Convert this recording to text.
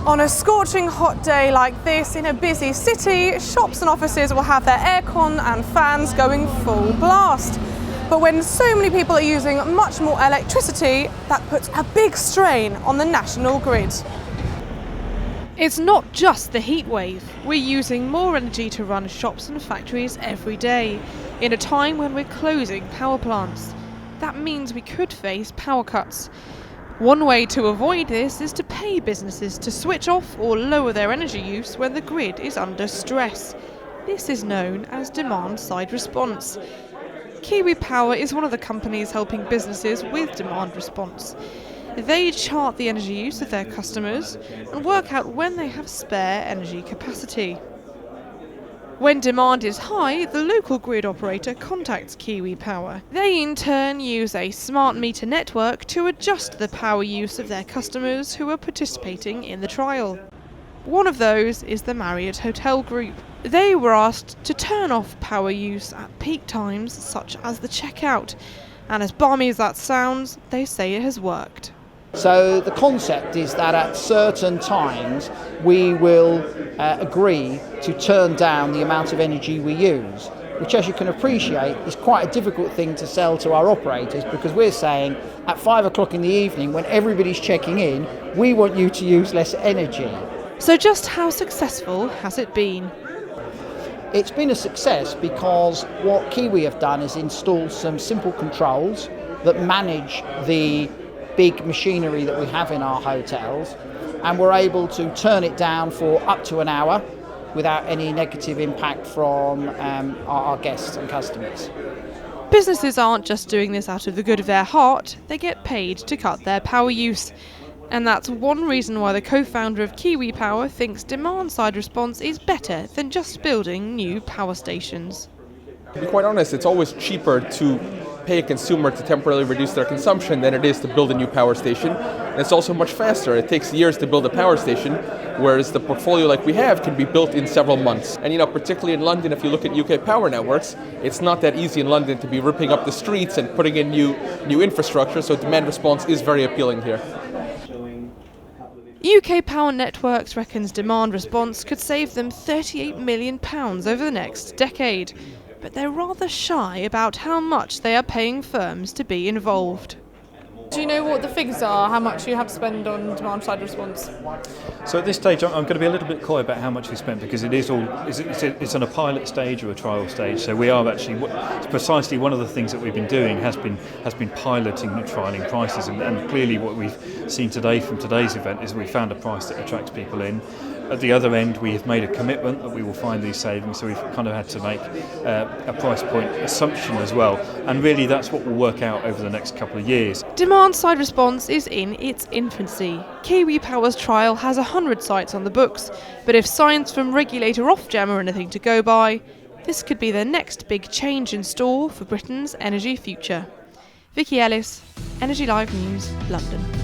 On a scorching hot day like this in a busy city, shops and offices will have their aircon and fans going full blast. But when so many people are using much more electricity, that puts a big strain on the national grid. It's not just the heat wave. We're using more energy to run shops and factories every day, in a time when we're closing power plants. That means we could face power cuts. One way to avoid this is to pay businesses to switch off or lower their energy use when the grid is under stress. This is known as demand-side response. Kiwi Power is one of the companies helping businesses with demand response. They chart the energy use of their customers and work out when they have spare energy capacity. When demand is high, the local grid operator contacts Kiwi Power. They in turn use a smart meter network to adjust the power use of their customers who are participating in the trial. One of those is the Marriott Hotel Group. They were asked to turn off power use at peak times such as the checkout, and as balmy as that sounds, they say it has worked. So the concept is that at certain times we will agree to turn down the amount of energy we use, which, as you can appreciate, is quite a difficult thing to sell to our operators, because we're saying at 5 o'clock in the evening when everybody's checking in, we want you to use less energy. So just how successful has it been? It's been a success because what Kiwi have done is install some simple controls that manage the big machinery that we have in our hotels, and we're able to turn it down for up to an hour without any negative impact from our guests and customers. Businesses aren't just doing this out of the good of their heart, they get paid to cut their power use. And that's one reason why the co-founder of Kiwi Power thinks demand-side response is better than just building new power stations. To be quite honest, it's always cheaper to pay a consumer to temporarily reduce their consumption than it is to build a new power station. And it's also much faster. It takes years to build a power station, whereas the portfolio like we have can be built in several months. And particularly in London, if you look at UK power networks, it's not that easy in London to be ripping up the streets and putting in new infrastructure, so demand response is very appealing here. UK Power Networks reckons demand response could save them £38 million over the next decade. But they're rather shy about how much they are paying firms to be involved. Do you know what the figures are, how much you have to spend on demand-side response? So at this stage I'm going to be a little bit coy about how much we spent, because it's on a pilot stage or a trial stage. So we are actually, precisely one of the things that we've been doing has been piloting and trialling prices, and clearly what we've seen today from today's event is we found a price that attracts people in. At the other end, we have made a commitment that we will find these savings, so we've kind of had to make a price point assumption as well, and really that's what will work out over the next couple of years. Demand-side response is in its infancy. Kiwi Power's trial has 100 sites on the books, but if signs from regulator Ofgem are anything to go by, this could be the next big change in store for Britain's energy future. Vicky Ellis, Energy Live News, London.